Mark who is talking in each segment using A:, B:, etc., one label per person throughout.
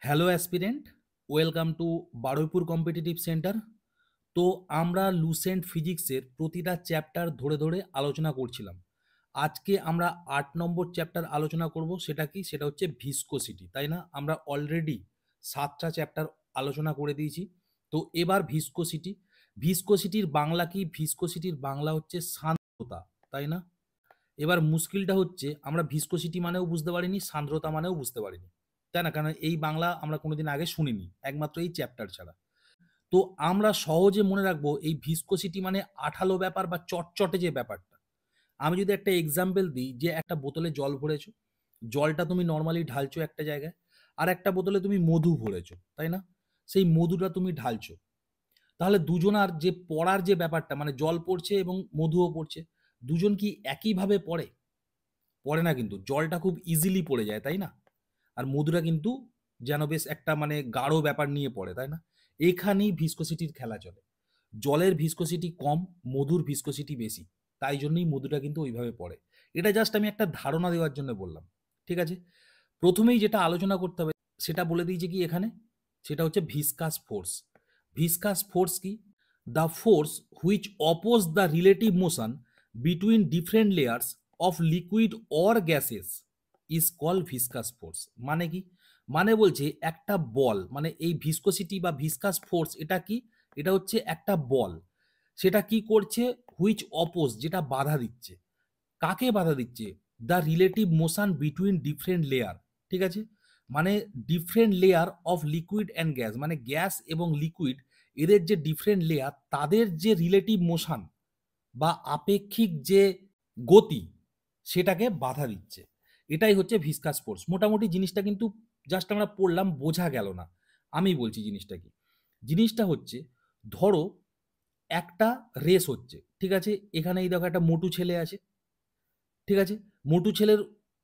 A: Hello aspirant, welcome to Baruipur competitive centre. তো আমরা Lucent ফিজিক্সের প্রতিটা চ্যাপ্টার ধরে ধরে আলোচনা করছিলাম। আজকে আমরা 8 নম্বর চ্যাপ্টার আলোচনা করব। সেটা কি? সেটা হচ্ছে ভিসকোসিটি, তাই না? আমরা অলরেডি 7টা চ্যাপ্টার আলোচনা করে দিয়েছি। তো এবার ভিসকোসিটি। ভিসকোসিটির বাংলা কি? ভিসকোসিটির বাংলা হচ্ছে সান্দ্রতা, তাই না? এবার মুশকিলটা হচ্ছে আমরা ভিসকোসিটি মানেও বুঝতে পারিনি, সান্দ্রতা মানেও বুঝতে পারিনি, তাই না? কারণ এই বাংলা আমরা কোনোদিন আগে শুনিনি, একমাত্র এই চ্যাপ্টার ছাড়া। তো আমরা সহজে মনে রাখবো এই ভিসকোসিটি মানে আঠালো ব্যাপার বা চটচটে যে ব্যাপারটা। আমি যদি একটা এক্সাম্পল দিই, যে একটা বোতলে জল ভরেছো, জলটা তুমি নর্মালি ঢালছো একটা জায়গায়, আর একটা বোতলে তুমি মধু ভরেছো, তাই না? সেই মধুটা তুমি ঢালছো, তাহলে দুজনার যে পড়ার যে ব্যাপারটা, মানে জল পড়ছে এবং মধুও পড়ছে, দুজন কি একইভাবে পড়ে? পড়ে না কিন্তু। জলটা খুব ইজিলি পড়ে যায়, তাই না? আর মধুটা কিন্তু যেন বেশ একটা মানে গাঢ় ব্যাপার নিয়ে পড়ে, তাই না? এখানেই ভিসকোসিটির খেলা চলে। জলের ভিসকোসিটি কম, মধুর ভিসকোসিটি বেশি। তাই জন্যই মধুটা কিন্তু ওইভাবে পড়ে। এটা জাস্ট আমি একটা ধারণা দেওয়ার জন্য বললাম। ঠিক আছে? প্রথমেই যেটা আলোচনা করতে হবে সেটা বলে দিয়েছে কি এখানে? সেটা হচ্ছে ভিসকাস ফোর্স। ভিসকাস ফোর্স কি? The force which oppose the relative motion between different layers of liquid or gases is call viscous force. মানে কি? মানে বলছে একটা বল, মানে এই ভিসকোসিটি বা ভিসকাস ফোর্স এটা কি? এটা হচ্ছে একটা বল। সেটা কি করছে? হুইচ অপোজ, যেটা বাধা দিচ্ছে। কাকে বাধা দিচ্ছে? The relative motion between different layer. ঠিক আছে? মানে different layer of liquid and gas, মানে গ্যাস এবং লিকুইড, এদের যে ডিফারেন্ট লেয়ার, তাদের যে রিলেটিভ মোশন বা আপেক্ষিক যে গতি, সেটাকে বাধা দিচ্ছে। এটাই হচ্ছে ভিসকাস ফোর্স। মোটামুটি জিনিসটা কিন্তু জাস্ট আমরা পড়লাম, বোঝা গেল না। আমি বলছি জিনিসটা কি। জিনিসটা হচ্ছে, ধরো একটা রেস হচ্ছে, ঠিক আছে? এখানে এই দেখো একটা মোটু ছেলে আছে, ঠিক আছে? মোটু ছেলের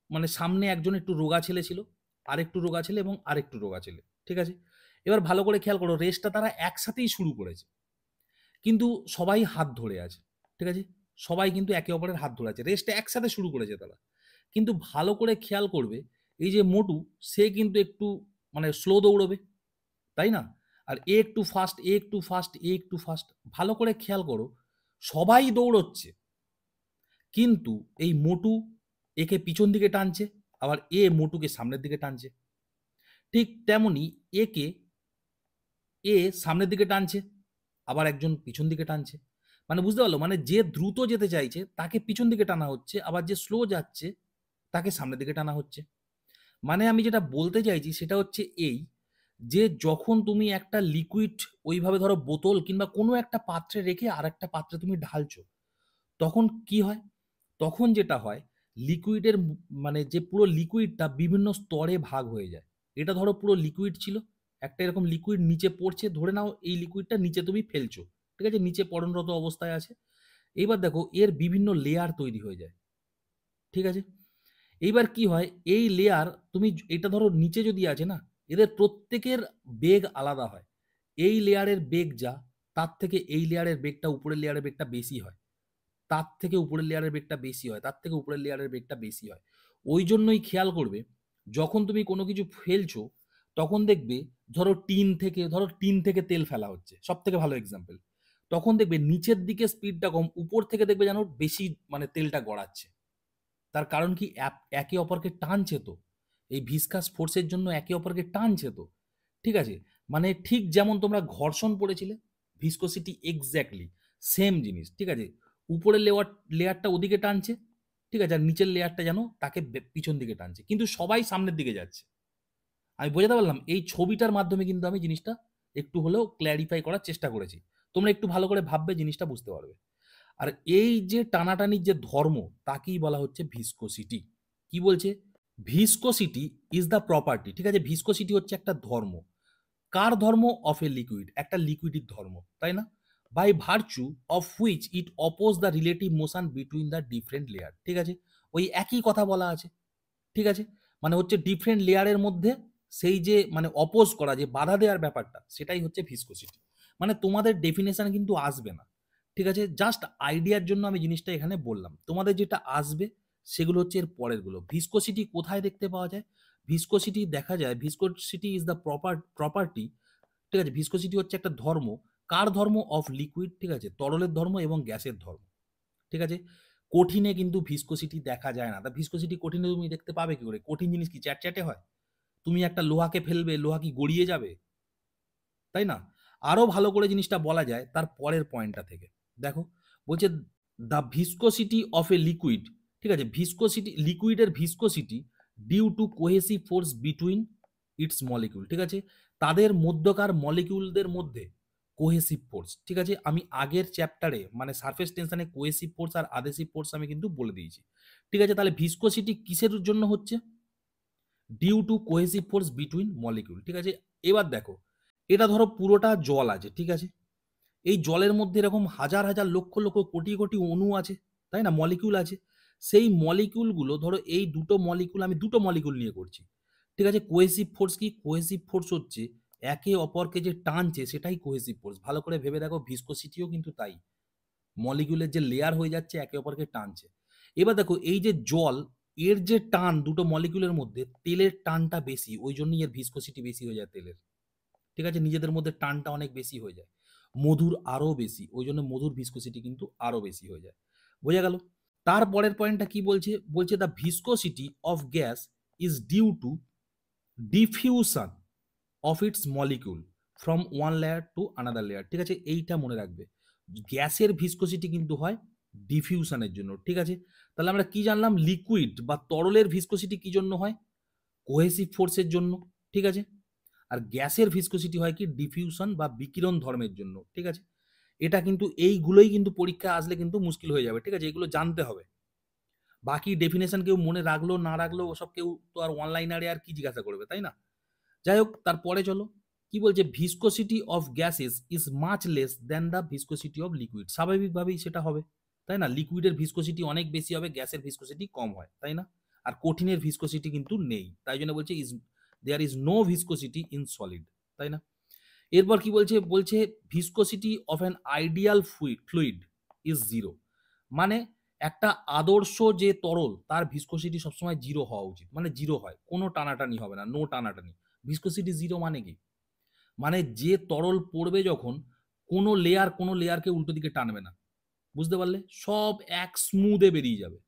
A: মানে সামনে একজন একটু রোগা ছেলে ছিল, আরেকটু রোগা ছেলে এবং আরেকটু রোগা ছেলে, ঠিক আছে? এবার ভালো করে খেয়াল করো, রেসটা তারা একসাথেই শুরু করেছে, কিন্তু সবাই হাত ধরে আছে, ঠিক আছে? সবাই কিন্তু একে অপরের হাত ধরে আছে, রেসটা একসাথে শুরু করেছে তারা। কিন্তু ভালো করে খেয়াল করবে, এই যে মোটু, সে কিন্তু একটু মানে স্লো দৌড়বে, তাই না? আর এ একটু ফাস্ট, এ একটু ফাস্ট, এ একটু ফাস্ট। ভালো করে খেয়াল করো, সবাই দৌড়চ্ছে, কিন্তু এই মোটু একে পিছন দিকে টানছে, আবার এ মোটুকে সামনের দিকে টানছে। ঠিক তেমনি একে এ সামনের দিকে টানছে, আবার একজন পিছন দিকে টানছে। মানে বুঝতে পারলো? মানে যে দ্রুত যেতে চাইছে তাকে পিছন দিকে টানা হচ্ছে, আবার যে স্লো যাচ্ছে তাকে সামনের দিকে টানা হচ্ছে। মানে আমি যেটা বলতে চাইছি সেটা হচ্ছে এই, যে যখন তুমি একটা লিকুইড ওইভাবে ধরো বোতল কিংবা কোনো একটা পাত্রে রেখে আর একটা পাত্রে তুমি ঢালছো, তখন কি হয়? তখন যেটা হয়, লিকুইডের মানে যে পুরো লিকুইডটা বিভিন্ন স্তরে ভাগ হয়ে যায়। এটা ধরো পুরো লিকুইড ছিল, একটা এরকম লিকুইড নিচে পড়ছে, ধরে নাও এই লিকুইডটা নিচে তুমি ফেলছো, ঠিক আছে? নিচে পড়নরত অবস্থায় আছে। এইবার দেখো এর বিভিন্ন লেয়ার তৈরি হয়ে যায়, ঠিক আছে? এইবার কি হয়, এই লেয়ার তুমি এটা ধরো নিচে যদি আছে না, এদের প্রত্যেকের বেগ আলাদা হয়। এই লেয়ারের বেগ যা, তার থেকে এই লেয়ারের বেগটা, উপরের লেয়ারের বেগটা বেশি হয়, তার থেকে উপরের লেয়ারের বেগটা বেশি হয়, তার থেকে উপরের লেয়ারের বেগটা বেশি হয়। ওই জন্যই খেয়াল করবে, যখন তুমি কোনো কিছু ফেলছো, তখন দেখবে, ধরো টিন থেকে তেল ফেলা হচ্ছে, সব থেকে ভালো এক্সাম্পল। তখন দেখবে নিচের দিকে স্পিডটা কম, উপর থেকে দেখবে যেন বেশি মানে তেলটা গড়াচ্ছে। তার কারণ কি? একে অপরকে টানছে তো, এই ভিসকাস ফোর্সের জন্য একে অপরকে টানছে তো, ঠিক আছে? মানে ঠিক যেমন তোমরা ঘর্ষণ পড়েছিলে, ভিসকোসিটি এক্স্যাক্টলি সেম জিনিস, ঠিক আছে? উপরের লেয়ারটা ওদিকে টানছে, ঠিক আছে? আর নিচের লেয়ারটা যেন তাকে পিছন দিকে টানছে, কিন্তু সবাই সামনের দিকে যাচ্ছে। আমি বোঝাতে পারলাম? এই ছবিটার মাধ্যমে কিন্তু আমি জিনিসটা একটু হলেও ক্ল্যারিফাই করার চেষ্টা করেছি। তোমরা একটু ভালো করে ভাববে, জিনিসটা বুঝতে পারবে। আর এই যে টানাটানির যে ধর্ম, তাকেই বলা হচ্ছে ভিসকোসিটি। কি বলছে? ভিসকোসিটি ইজ দ্য প্রপার্টি, ঠিক আছে? ভিসকোসিটি হচ্ছে একটা ধর্ম। কার ধর্ম? অফ এ লিকুইড, একটা লিকুইডের ধর্ম, তাই না? By virtue of which it oppose the relative motion between the different layer, ঠিক আছে? ওই একই কথা বলা আছে, ঠিক আছে? মানে হচ্ছে ডিফারেন্ট লেয়ারের মধ্যে সেই যে মানে অপোজ করা, যে বাধা দেওয়ার ব্যাপারটা, সেটাই হচ্ছে ভিসকোসিটি। মানে তোমাদের ডেফিনেশন কিন্তু আসবে না, ঠিক আছে? জাস্ট আইডিয়ার জন্য আমি জিনিসটা এখানে বললাম। তোমাদের যেটা আসবে সেগুলো হচ্ছে এর পরেরগুলো। ভিসকোসিটি কোথায় দেখতে পাওয়া যায়? ভিসকোসিটি দেখা যায়, ভিসকোসিটি ইজ দ্য প্রপার্টি, ঠিক আছে? ভিসকোসিটি হচ্ছে একটা ধর্ম। কার ধর্ম? অফ লিকুইড, ঠিক আছে? তরলের ধর্ম এবং গ্যাসের ধর্ম, ঠিক আছে? কঠিনে কিন্তু ভিসকোসিটি দেখা যায় না। তা ভিসকোসিটি কঠিনে তুমি দেখতে পাবে কি করে? কঠিন জিনিস কি চ্যাটচ্যাটে হয়? তুমি একটা লোহাকে ফেলবে, লোহা কি গড়িয়ে যাবে? তাই না? আরো ভালো করে জিনিসটা বলা যায় তার পরের পয়েন্টটা থেকে। দেখো, বলছে the viscosity of a liquid, ঠিক আছে? ভিসকোসিটি, লিকুইডের viscosity due to cohesive force between its molecule, ঠিক আছে? তাদের মধ্যকার মলিকিউলদের মধ্যে কোহেসিভ ফোর্স, ঠিক আছে? আমি আগের চ্যাপ্টারে মানে সারফেস টেনশনে কোহেসিভ ফোর্স আর আধেসিভ ফোর্স আমি কিন্তু বলে দিয়েছি, ঠিক আছে? তাহলে ভিসকোসিটি কিসের জন্য হচ্ছে? Due to cohesive force between molecule, ঠিক আছে? এবার দেখো, এটা ধরো পুরোটা জল আছে, ঠিক আছে? এই জলের মধ্যে এরকম হাজার হাজার লক্ষ লক্ষ কোটি কোটি অণু আছে, তাই না? মলিকিউল আছে। সেই মলিকিউলগুলো ধরো, এই দুটো মলিকিউল, আমি দুটো মলিকিউল নিয়ে করছি, ঠিক আছে? কোহেসিভ ফোর্স কি? কোহেসিভ ফোর্স হচ্ছে একে অপরকে যে টানছে সেটাই কোহেসিভ ফোর্স। ভালো করে ভেবে দেখো, ভিসকোসিটিও কিন্তু তাই। মলিকিউলের যে লেয়ার হয়ে যাচ্ছে একে অপরকে টানছে। এবার দেখো, এই যে জল, এর যে টান দুটো মলিকিউলের মধ্যে, তেলের টানটা বেশি, ওই জন্যই এর ভিসকোসিটি বেশি হয়ে যায় তেলের, ঠিক আছে? নিজেদের মধ্যে টানটা অনেক বেশি হয়ে যায়। মধুর আরো বেশি, ওই জন্য মধুর ভিসকোসিটি কিন্তু আরো বেশি হয়ে যায়। বোঝা গেল? তারপরের পয়েন্টটা কি বলছে? বলছে the viscosity of gas is due to diffusion of its molecule from one layer to another layer, ঠিক আছে? এইটা মনে রাখবে, গ্যাসের ভিসকোসিটি কিন্তু হয় ডিফিউশনের জন্য, ঠিক আছে? তাহলে আমরা কি জানলাম? লিকুইড বা তরলের ভিসকোসিটি কি জন্য হয়? কোহেসিভ ফোর্সের জন্য, ঠিক আছে? আর গ্যাসের ভিসকোসিটি হয় কি? ডিফিউশন বা বিকিরণ ধর্মের জন্য, ঠিক আছে? এটা কিন্তু, এইগুলোই কিন্তু পরীক্ষায় আসলে কিন্তু মুশকিল হয়ে যাবে, ঠিক আছে? এগুলো জানতে হবে। বাকি ডেফিনেশন কেউ মনে রাখলো না রাখলো, ওসব কেউ তো আর অনলাইনারে আর কি জিজ্ঞাসা করবে, তাই না? যাই হোক, তারপরে চলো কি বলছে? Viscosity of gases is much less than the viscosity of liquid. স্বাভাবিকভাবেই সেটা হবে, তাই না? লিকুইডের ভিসকোসিটি অনেক বেশি হবে, গ্যাসের ভিসকোসিটি কম হয়, তাই না? আর কঠিনের ভিসকোসিটি কিন্তু নেই, তাই জন্য বলছে is there is no viscosity in solid, তাই না? এরপর কি বলছে? বলছে viscosity of an ideal fluid is zero. মানে একটা আদর্শ যে তরল, তার ভিসকোসিটি সবসময় জিরো হওয়া উচিত, মানে জিরো হয়, কোনো টানাটানি হবে না, নো টানাটানি। ভিসকোসিটি জিরো মানে কি? মানে যে তরল পড়বে যখন, কোনো লেয়ারকে উল্টো দিকে টানবে না, বুঝতে পারলে? সব এক স্মুথে বেরিয়ে যাবে।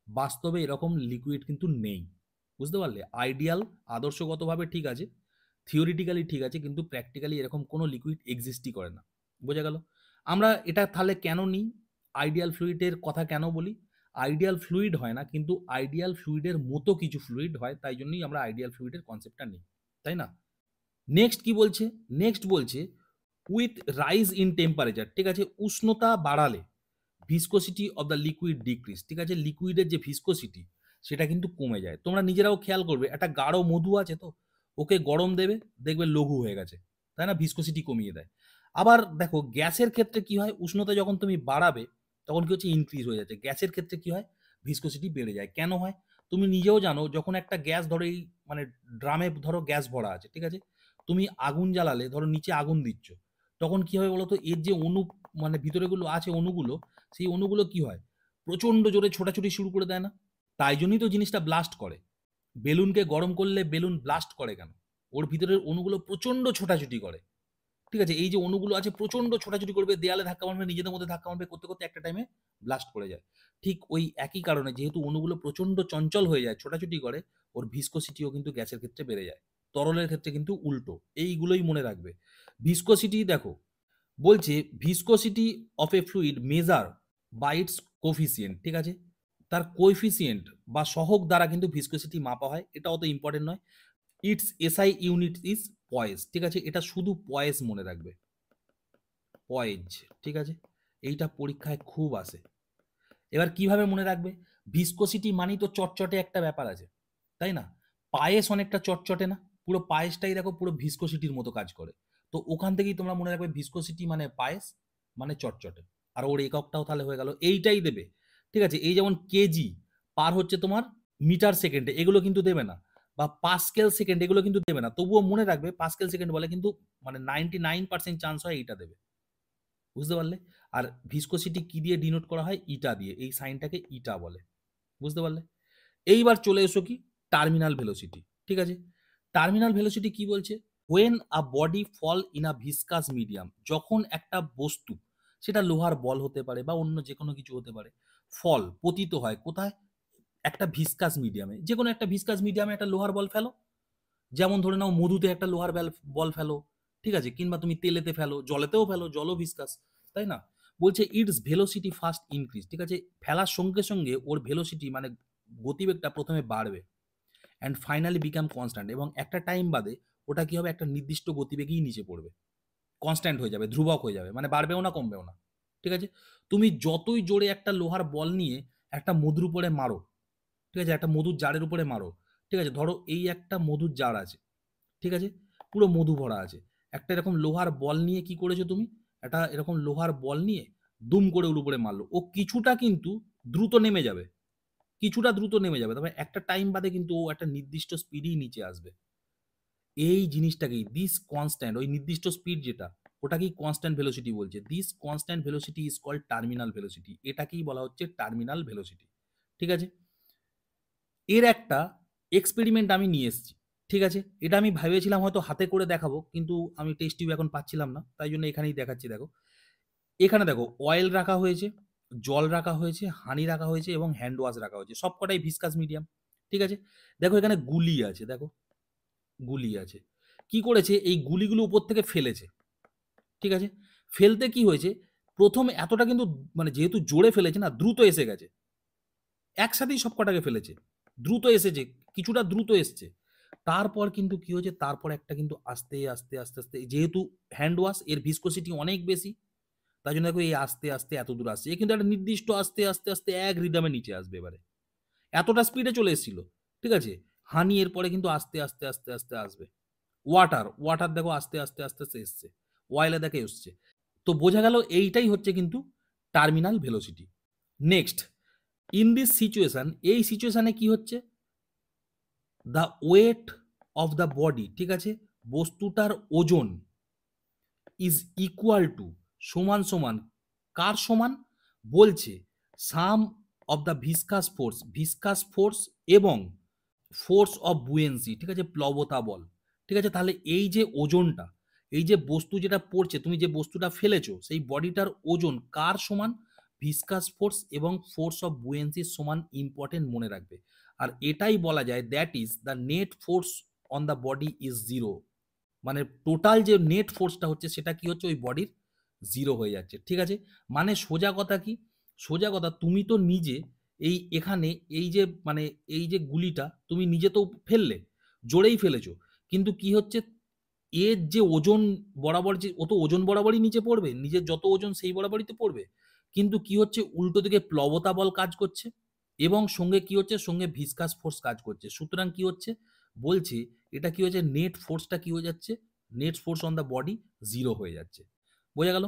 A: বাস্তবে এরকম লিকুইড কিন্তু নেই, বুঝতে পারলে? আইডিয়াল, আদর্শগতভাবে ঠিক আছে, থিওরিটিক্যালি ঠিক আছে, কিন্তু প্র্যাকটিক্যালি এরকম কোনো লিকুইড এক্সিস্টই করে না। বোঝা গেল? আমরা এটা তাহলে কেন নিই? আইডিয়াল ফ্লুইডের কথা কেন বলি? আইডিয়াল ফ্লুইড হয় না, কিন্তু আইডিয়াল ফ্লুইডের মতো কিছু ফ্লুইড হয়, তাই জন্যই আমরা আইডিয়াল ফ্লুইডের কনসেপ্টটা নিই, তাই না? নেক্সট কি বলছে? নেক্সট বলছে উইথ রাইজ ইন টেম্পারেচার, ঠিক আছে? উষ্ণতা বাড়ালে viscosity of the liquid decrease, ঠিক আছে? লিকুইডের যে ভিসকোসিটি সেটা কিন্তু কমে যায়। তোমরা নিজেরাও খেয়াল করবে, একটা গাঢ় মধু আছে তো, ওকে গরম দেবে, দেখবে লঘু হয়ে গেছে, তাই না? ভিসকোসিটি কমিয়ে দেয়। আবার দেখো, গ্যাসের ক্ষেত্রে কি হয়? উষ্ণতা যখন তুমি বাড়াবে তখন কি হচ্ছে? ইনক্রিজ হয়ে যাচ্ছে। গ্যাসের ক্ষেত্রে কি হয়? ভিসকোসিটি বেড়ে যায়। কেন হয়? তুমি নিজেও জানো, যখন একটা গ্যাস ধরো, এই মানে ড্রামে ধরো গ্যাস ভরা আছে, ঠিক আছে? তুমি আগুন জ্বালালে, ধরো নিচে আগুন দিচ্ছ, তখন কি হবে বলো তো? এর যে অণু, মানে ভিতরেগুলো আছে অণুগুলো, সেই অণুগুলো কি হয়? প্রচন্ড জোরে ছোটাছুটি শুরু করে দেয় না? তাই জন্যই তো জিনিসটা ব্লাস্ট করে। বেলুনকে গরম করলে বেলুন ব্লাস্ট করে কেন? ওর ভিতরের অণুগুলো প্রচন্ড ছোটাছুটি করে, ঠিক আছে? এই যে অণুগুলো আছে প্রচন্ড ছোটাছুটি করবে, দেয়ালে ধাক্কা মারবে, নিজেদের মধ্যে ধাক্কা মারবে, করতে করতে একটা টাইমে ব্লাস্ট করে যায়। ঠিক ওই একই কারণে, যেহেতু অণুগুলো প্রচন্ড চঞ্চল হয়ে যায়, ছোটাছুটি করে, ওর ভিসকোসিটিও কিন্তু গ্যাসের ক্ষেত্রে বেড়ে যায়। তরলের ক্ষেত্রে কিন্তু উল্টো। এইগুলোই মনে রাখবে। ভিসকোসিটি দেখো, বলছে viscosity of a fluid measure by its coefficient, ঠিক আছে? তার কোএফিসিয়েন্ট বা সহগ দ্বারা কিন্তু ভিসকোসিটি মাপা হয়। এটা অত ইম্পর্টেন্ট নয়। ইটস এসআই ইউনিট ইজ পয়েজ, ঠিক আছে? এটা শুধু পয়েজ মনে রাখবে, পয়েজ, ঠিক আছে? এইটা পরীক্ষায় খুব আসে। এবার কিভাবে মনে রাখবে? ভিসকোসিটি মানেই তো চটচটে একটা ব্যাপার আছে, তাই না? পায়েস অনেকটা চটচটে না? পুরো পায়েসটাই দেখো পুরো ভিসকোসিটির মতো কাজ করে। তো ওখান থেকেই তোমরা মনে রাখবে, ভিসকোসিটি মানে পায়েস, মানে চটচটে। আর ওর এককটাও তাহলে হয়ে গেল, এইটাই দেবে, ঠিক আছে? এই যেমন কেজি পার হচ্ছে তোমার মিটার সেকেন্ডে, এগুলো কিন্তু দেবে না, বা পাস্কেল সেকেন্ড, এগুলো কিন্তু দেবে না। তবুও মনে রাখবে পাস্কেল সেকেন্ড বলে, কিন্তু মানে 99% চান্স হয় এইটা দেবে, বুঝতে পারলে? আর ভিসকোসিটি কি দিয়ে ডিনোট করা হয়? ইটা দিয়ে। এই সাইনটাকে ইটা বলে, বুঝতে পারলে? এইবার চলে এসো কি টার্মিনাল ভেলোসিটি। ঠিক আছে। টার্মিনাল ভেলোসিটি কি বলছে? When a body fall in a viscous medium, যখন একটা বস্তু, সেটা লোহার বল হতে পারে বা অন্য যে কোনো কিছু হতে পারে, ফল পতিত হয় কোথায়? একটা ভিসকাস মিডিয়ামে। যে কোনো একটা ভিসকাস মিডিয়ামে একটা লোহার বল ফেলো, যেমন ধরে নাও মধুতে একটা লোহার বল ফেলো, ঠিক আছে, কিংবা তুমি তেলেতে ফেলো, জলেতেও ফেলো, জলও ভিসকাস, তাই না? বলছে ইটস ভেলোসিটি ফার্স্ট ইনক্রিজ, ঠিক আছে, ফেলার সঙ্গে সঙ্গে ওর ভেলোসিটি মানে গতিবেগটা প্রথমে বাড়বে, অ্যান্ড ফাইনালি বিকাম কনস্ট্যান্ট, এবং একটা টাইম বাদে ওটা কি হবে, একটা নির্দিষ্ট গতিবেগেই নিচে পড়বে, কনস্ট্যান্ট হয়ে যাবে, ধ্রুবক হয়ে যাবে, মানে বাড়বেও না কমবেও না, ঠিক আছে। তুমি যতই জোরে একটা লোহার বল নিয়ে একটা মধুর উপরে মারো, ঠিক আছে, একটা মধুর জারের উপরে মারো, ঠিক আছে, ধরো এই একটা মধুর জার আছে, ঠিক আছে, পুরো মধু ভরা আছে, একটা এরকম লোহার বল নিয়ে কি করেছো তুমি, একটা এরকম লোহার বল নিয়ে দুম করে ওর উপরে মারলো, ও কিছুটা কিন্তু দ্রুত নেমে যাবে, কিছুটা দ্রুত নেমে যাবে, তবে একটা টাইম বাদে কিন্তু ও একটা নির্দিষ্ট স্পিডেই নিচে আসবে। এই জিনিসটাকেই দিস কনস্ট্যান্ট, ওই নির্দিষ্ট স্পিড যেটা, ওটাকেই কনস্ট্যান্ট ভেলোসিটি বলছে। This constant velocity is called terminal velocity, এটাকেই বলা হচ্ছে টার্মিনাল ভেলোসিটি, ঠিক আছে। এর একটা এক্সপেরিমেন্ট আমি নিয়ে এসেছি, ঠিক আছে, এটা আমি ভেবেছিলাম হয়তো হাতে করে দেখাবো, কিন্তু আমি টেস্ট টিউব এখন পাচ্ছিলাম না, তাই জন্য এখানেই দেখাচ্ছি। দেখো, এখানে দেখো অয়েল রাখা হয়েছে, জল রাখা হয়েছে, হানি রাখা হয়েছে এবং হ্যান্ড ওয়াশ রাখা হয়েছে, সবকটাই ভিসকাস মিডিয়াম, ঠিক আছে। দেখো এখানে গুলি আছে, দেখো গুলি আছে, কি করেছে, এই গুলিগুলো উপর থেকে ফেলেছে, ঠিক আছে। ফেলতে কি হয়েছে, প্রথম এতটা কিন্তু মানে যেহেতু জোরে ফেলেছে না, দ্রুত এসে গেছে, একসাথেই সব কটাকে ফেলেছে, দ্রুত এসেছে, কিছুটা দ্রুত এসছে। তারপর কিন্তু কি হয়েছে, তারপর একটা কিন্তু আস্তে আস্তে আস্তে আস্তে, যেহেতু হ্যান্ড ওয়াশ এর ভিসকোসিটি অনেক বেশি, তাই জন্য দেখো এই আস্তে আস্তে এত দূর আসছে, এ কিন্তু একটা নির্দিষ্ট আস্তে আস্তে আস্তে এক রিদমে নিচে আসবে এবারে, এতটা স্পিডে চলে এসেছিল, ঠিক আছে। হানি এর পরে কিন্তু আস্তে আস্তে আস্তে আস্তে আসবে। ওয়াটার, ওয়াটার দেখো আস্তে আস্তে আস্তে আস্তে এসছে, ওয়াইলে দেখে এসছে। তো বোঝা গেল এইটাই হচ্ছে কিন্তু terminal velocity. Next, in this situation, এই সিচুয়েশনে কি হচ্ছে, the weight of the body, ঠিক আছে, বস্তুটার ওজন ইজ ইকুয়াল টু, সমান সমান, কার সমান, বলছে সাম অফ দ্য ভিসকাস ফোর্স এবং ফোর্স অফ বুয়েন্সি, ঠিক আছে, প্লবতা বল, ঠিক আছে। তাহলে এই যে ওজনটা, এই যে বস্তু যেটা পড়ছে, তুমি যে বস্তুটা ফেলেছো, সেই বডিটার ওজন কার সমান, ভিসকাস ফোর্স এবং ফোর্স অফ বুয়েন্সির সমান, ইম্পর্টেন্ট মনে রাখবে। আর এটাই বলা যায় that is the net force on the body is zero, মানে টোটাল যে নেট ফোর্সটা হচ্ছে সেটা কি হচ্ছে, ওই বডির জিরো হয়ে যাচ্ছে, ঠিক আছে। মানে সোজা কথা কি, সোজা কথা, তুমি তো নিজে এই এখানে এই যে মানে এই যে গুলিটা তুমি নিজে তো ফেললে, জোরেই ফেলেছো, কিন্তু কি হচ্ছে, এর যে ওজন বরাবর, যে ও তো ওজন বরাবরই নিচে পড়বে, নিজের যত ওজন সেই বরাবরই তো পড়বে, কিন্তু কি হচ্ছে, উল্টো দিকে প্লবতা বল কাজ করছে এবং সঙ্গে কি হচ্ছে, সঙ্গে ভিসকাস ফোর্স কাজ করছে, সুতরাং কি হচ্ছে, বলছে এটা কি হচ্ছে, নেট ফোর্সটা কি হয়ে যাচ্ছে, net force on the body zero হয়ে যাচ্ছে, বোঝা গেল।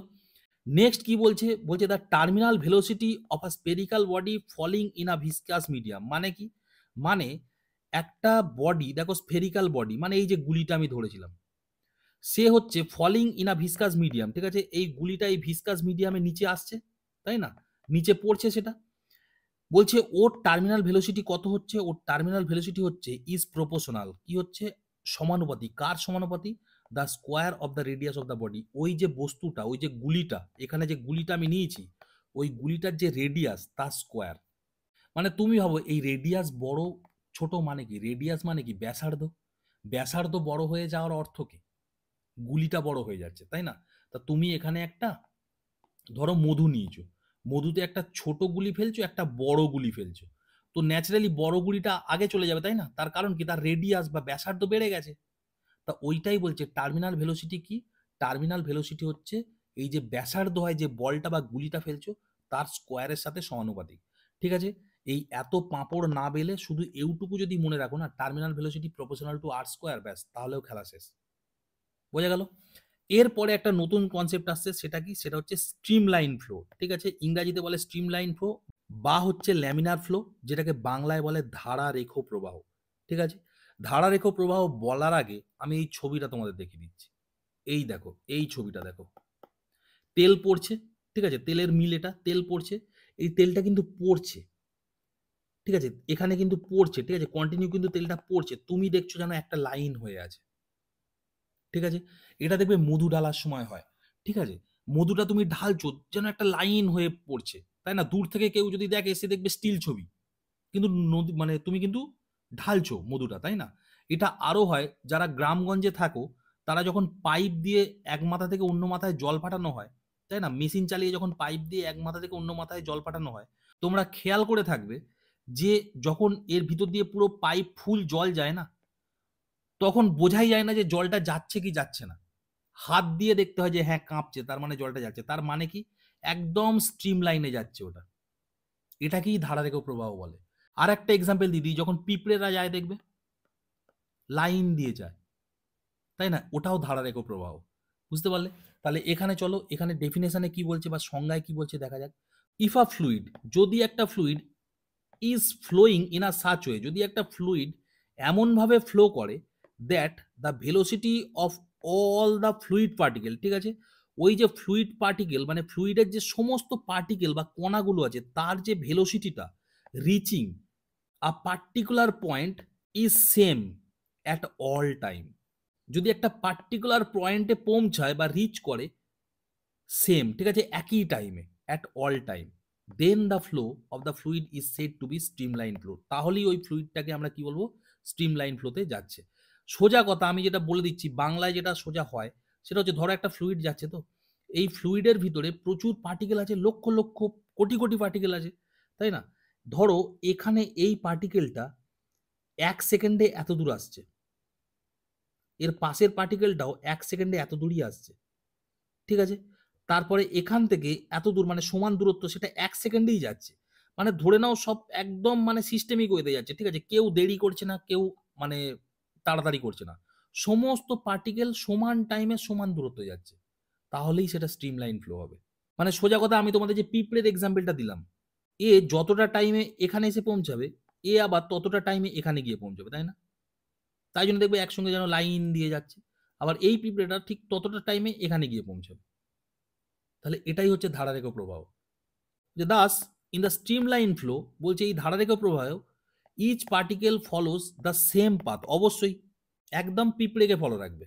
A: নেক্সট কি বলছে, বলছে the terminal velocity of a spherical body falling in a viscous medium, মানে কি, মানে একটা বডি দেখো, স্ফেরিক্যাল বডি মানে এই যে গুলিটা আমি ধরেছিলাম, সে হচ্ছে falling in a viscous medium, ঠিক আছে, এই গুলিটা এই ভিসকাস মিডিয়ামে নিচে আসছে, তাই না, নিচে পড়ছে সেটা, বলছে ওর টার্মিনাল ভেলোসিটি কত হচ্ছে, ওর টার্মিনাল ভেলোসিটি হচ্ছে ইজ প্রপোর্শনাল, কি হচ্ছে, সমানুপাতিক, কার সমানুপাতিক, the square of the radius of the body, ওই যে বস্তুটা, ওই যে গুলিটা, এখানে যে গুলিটা আমি নিয়েছি, ওই গুলিটার যে রেডিয়াস তার স্কোয়ার। মানে তুমি ভাবো এই রেডিয়াস বড় ছোট মানে কি, রেডিয়াস মানে কি ব্যাসার্ধ, ব্যাসার্ধ বড় হয়ে যাওয়ার অর্থ কি, গুলিটা বড় হয়ে যাচ্ছে, তাই না। তা তুমি এখানে একটা ধরো মধু নিয়েছো, মধুতে একটা ছোট গুলি ফেলছো, একটা বড় গুলি ফেলছো, তো ন্যাচারালি বড় গুলিটা আগে চলে যাবে, তাই না, তার কারণ কি, তার রেডিয়াস বা ব্যাসার্ধ বেড়ে গেছে। তা ওইটাই বলছে টার্মিনাল ভেলোসিটি কি, টার্মিনাল ভেলোসিটি হচ্ছে এই যে ব্যাসার্ধ হয়, যে বলটা বা গুলিটা ফেলছো, তার স্কোয়ারের সাথে সমানুপাতিক, ঠিক আছে। এই এত পাঁপড় না বেলে শুধু এইটুকু যদি মনে রাখো না, terminal velocity proportional to r square, ব্যাস, তাহলেও খেলা শেষ, বোঝা গেল। এরপরে একটা নতুন কনসেপ্ট আসছে, সেটা কি, সেটা হচ্ছে স্ট্রিম লাইন ফ্লো, ঠিক আছে, ইংরাজিতে বলে স্ট্রিম লাইন ফ্লো বা হচ্ছে ল্যামিনার ফ্লো, যেটাকে বাংলায় বলে ধারা রেখ প্রবাহ, ঠিক আছে। ধারা রেখ প্রবাহ বলার আগে আমি এই ছবিটা তোমাদের দেখিয়ে দিচ্ছি, এই দেখো, এই ছবিটা দেখো, তেল পড়ছে, ঠিক আছে, তেলের মিল, এটা তেল পড়ছে, এই তেলটা কিন্তু পড়ছে, ঠিক আছে? এখানে কিন্তু পড়ছে, ঠিক আছে? কন্টিনিউ কিন্তু তেলটা পড়ছে। তুমি দেখছো যেন একটা লাইন হয়ে আছে। ঠিক আছে? এটা দেখবে মধু ঢালার সময় হয়। ঠিক আছে? মধুটা তুমি ঢালছো যেন একটা লাইন হয়ে পড়ছে। তাই না? দূর থেকে কেউ যদি দেখে সে দেখবে স্টিল ছবি। কিন্তু নদী মানে তুমি কিন্তু ঢালছো মধুটা, তাই না? এটা আরো হয় যারা গ্রামগঞ্জে থাকো, তারা যখন পাইপ দিয়ে এক মাথা থেকে অন্য মাথায় জল পাঠানো হয়, তাই না? মেশিন চালিয়ে যখন পাইপ দিয়ে এক মাথা থেকে অন্য মাথায় জল পাঠানো হয়, তোমরা খেয়াল করে থাকবে যে যখন এর ভিতর দিয়ে পুরো পাইপ ফুল জল যায় না, তখন বোঝাই যায় না যে জলটা যাচ্ছে কি যাচ্ছে না। হাত দিয়ে দেখতে হয় যে হ্যাঁ কাঁপছে, তার মানে জলটা যাচ্ছে। তার মানে কি? একদম স্ট্রিম লাইনে যাচ্ছে ওটা। এটাকেই ধারারেখ প্রবাহ বলে। আরেকটা এক্সাম্পল দিই, যখন পিঁপড়েরা যায় দেখবে লাইন দিয়ে যায়, তাই না? ওটাও ধারারেখ প্রবাহ। বুঝতে পারলে? তাহলে এখানে চলো, এখানে ডেফিনেশনে কি বলছে বা সংজ্ঞায় কি বলছে দেখা যাক। ইফ আ ফ্লুইড, যদি একটা fluid is flowing in a such way, যদি একটা ফ্লুইড এমনভাবে ফ্লো করে that the velocity of all the fluid particle, ঠিক আছে? ওই যে ফ্লুইড পার্টিকেল মানে ফ্লুইডের যে সমস্ত পার্টিকেল বা কণাগুলো আছে তার যে ভেলোসিটিটা reaching a particular point is same at all time, যদি একটা পার্টিকুলার পয়েন্টে পৌঁছায় বা রিচ করে সেম, ঠিক আছে, একই টাইমে at all time, then the flow of the fluid is said to be streamline flow, তাহলেই ওই ফ্লুইডটাকে আমরা কি বলবো? স্ট্রিমলাইন ফ্লোতে যাচ্ছে। সোজা কথা আমি যেটা বলে দিচ্ছি, বাংলায় যেটা সোজা হয় সেটা হচ্ছে, ধরো একটা ফ্লুইড যাচ্ছে, তো এই ফ্লুইডের ভিতরে প্রচুর পার্টিকেল আছে, লক্ষ লক্ষ কোটি কোটি পার্টিকেল আছে, তাই না? ধরো এখানে এই পার্টিকেলটা 1 সেকেন্ডে এত দূর আসছে, এর পাশের পার্টিকেলটাও 1 সেকেন্ডে এত দূরই আসছে, ঠিক আছে? তারপরে এখান থেকে এত দূর মানে সমান দূরত্ব, সেটা 1 সেকেন্ডেই যাচ্ছে। মানে ধরে নাও সব একদম মানে সিস্টেমিক ওয়েতে যাচ্ছে, ঠিক আছে? কেউ দেরি করছে না, কেউ মানে তাড়াতাড়ি করছে না। সমস্ত পার্টিকেল সমান টাইমে সমান দূরত্বে যাচ্ছে। তাহলেই সেটা স্ট্রিমলাইন ফ্লো হবে। মানে সোজা কথা আমি তোমাদের যে পিঁপড়ের এক্সাম্পলটা দিলাম, এ যতটা টাইমে এখানে এসে পৌঁছাবে, এ আবার ততটা টাইমে এখানে গিয়ে পৌঁছাবে, তাই না? তাই জন্য দেখবে একসঙ্গে যেন লাইন দিয়ে যাচ্ছে। আবার এই পিঁপড়েটা ঠিক ততটা টাইমে এখানে গিয়ে পৌঁছাবে। তাহলে এটাই হচ্ছে ধারারেখ প্রবাহ। যে thus in the streamline flow, বলছে এই ধারারেখ প্রবাহ each particle follows the same path, অবশ্যই একদম পিঁপড়েকে ফলো রাখবে,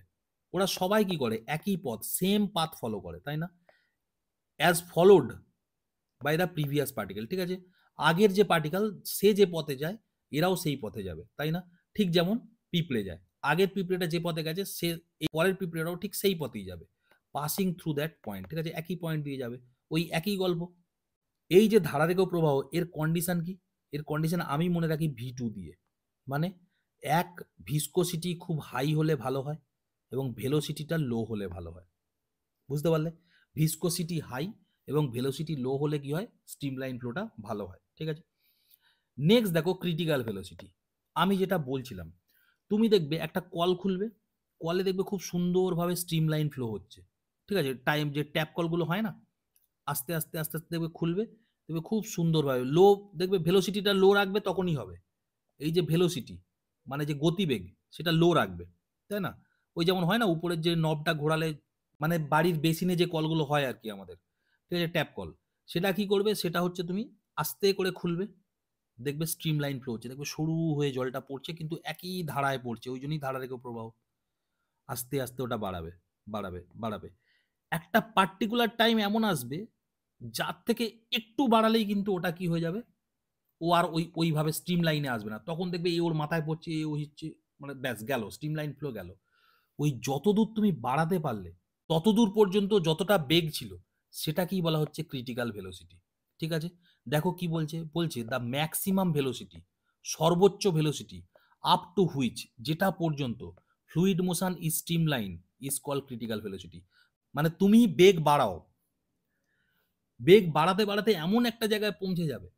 A: ওরা সবাই কি করে? একই পথ, সেম পাথ ফলো করে, তাই না? As followed by the previous particle, ঠিক আছে? আগের যে পার্টিকেল সে যে পথে যায় এরাও সেই পথে যাবে, তাই না? ঠিক যেমন পিঁপড়ে যায়, আগের পিঁপড়েটা যে পথে গেছে সে এই পরের পিঁপড়েরাও ঠিক সেই পথেই যাবে, পাসিং থ্রু দ্যাট পয়েন্ট, ঠিক আছে? একই পয়েন্ট দিয়ে যাবে, ওই একই গল্প। এই যে ধারারেখ প্রবাহ এর কন্ডিশন কি? এর কন্ডিশন আমি মনে রাখি V2 দিয়ে। মানে এক, ভিসকোসিটি খুব হাই হলে ভালো হয় এবং ভেলোসিটিটা লো হলে ভালো হয়। বুঝতে পারলে? ভিসকোসিটি হাই এবং ভেলোসিটি লো হলে কি হয়? স্ট্রিমলাইন ফ্লোটা ভালো হয়, ঠিক আছে? নেক্সট দেখো ক্রিটিক্যাল ভেলোসিটি। আমি যেটা বলছিলাম, তুমি দেখবে একটা কল খুলবে, কলে দেখবে খুব সুন্দরভাবে স্ট্রিমলাইন ফ্লো হচ্ছে, ঠিক আছে? টাইম যে ট্যাপ কলগুলো হয় না, আস্তে আস্তে আস্তে আস্তে দেখবে খুলবে, দেখবে খুব সুন্দরভাবে লো, দেখবে ভেলোসিটিটা লো রাখবে তখনই হবে। এই যে ভেলোসিটি মানে যে গতিবেগ সেটা লো রাখবে, তাই না? ওই যেমন হয় না উপরের যে নবটা ঘোরালে, মানে বাড়ির বেসিনে যে কলগুলো হয় আর কি আমাদের, ঠিক আছে, ট্যাপ কল, সেটা কি করবে? সেটা হচ্ছে তুমি আস্তে করে খুলবে, দেখবে স্ট্রিমলাইন ফ্লো হচ্ছে, দেখবে সরু হয়ে জলটা পড়ছে কিন্তু একই ধারায় পড়ছে, ওই জন্যই ধারারেখ প্রবাহ। আস্তে আস্তে ওটা বাড়াবে, বাড়াবে, বাড়াবে। একটা পার্টিকুলার টাইম এমন আসবে যার থেকে একটু বাড়ালেই কিন্তু ওটা কি হয়ে যাবে? ও আর ওইভাবে স্ট্রিম লাইনে আসবে না, তখন দেখবে এ ওর মাথায় পড়ছে, এ ও হচ্ছে, মানে ব্যাস গেল, স্ট্রিম লাইন ফ্লো গেল। ওই যতদূর তুমি বাড়াতে পারলে ততদূর পর্যন্ত যতটা বেগ ছিল সেটাকেই বলা হচ্ছে ক্রিটিক্যাল ভেলোসিটি, ঠিক আছে? দেখো কি বলছে, বলছে দ্য ম্যাক্সিমাম ভেলোসিটি, সর্বোচ্চ ভেলোসিটি আপ টু হুইচ, যেটা পর্যন্ত fluid motion is stream line is call critical velocity. মানে তুমি বেগ বাড়াও, বেগ বাড়াতে বাড়াতে এমন একটা জায়গায় পৌঁছে যাবে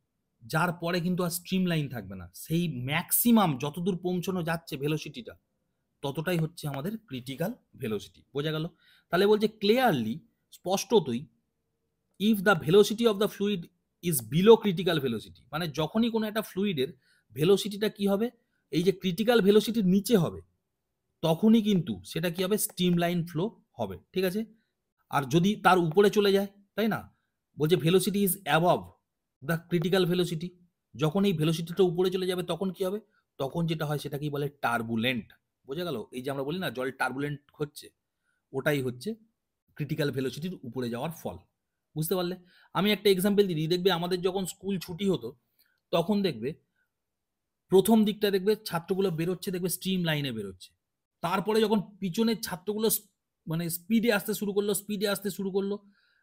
A: যার পরে কিন্তু আর স্ট্রিম লাইন থাকবে না, সেই ম্যাক্সিমাম যতদূর পৌঁছানো যাচ্ছে ভেলোসিটিটা ততটাই হচ্ছে আমাদের ক্রিটিক্যাল ভেলোসিটি। বোঝা গেল? তাহলে বলছে ক্লিয়ারলি, স্পষ্টতই, if the velocity of the fluid is below critical velocity, মানে যখনই কোনো একটা ফ্লুইডের ভেলোসিটিটা কি হবে? এই যে ক্রিটিক্যাল ভেলোসিটির নিচে হবে, তখনই কিন্তু সেটা কি হবে? স্ট্রিম লাইন ফ্লো হবে, ঠিক আছে? আর যদি তার উপরে চলে যায়, তাই না? বলছে velocity is above the critical velocity, যখন এই ভেলোসিটিটা উপরে চলে যাবে তখন কি হবে? তখন যেটা হয় সেটাকেই বলে টার্বুলেন্ট। বোঝা গেল? এই যে আমরা বলি না জল টার্বুলেন্ট হচ্ছে, ওটাই হচ্ছে ক্রিটিক্যাল ভেলোসিটির উপরে যাওয়ার ফল। বুঝতে পারলে? আমি একটা এক্সাম্পল দিই। দেখবে আমাদের যখন স্কুল ছুটি হতো, তখন দেখবে ১ম দিকটা দেখবে ছাত্রগুলো বেরোচ্ছে, দেখবে স্ট্রিম লাইনে বেরোচ্ছে। তারপরে যখন পিছনের ছাত্রগুলো মানে স্পিডে আসতে শুরু করলো,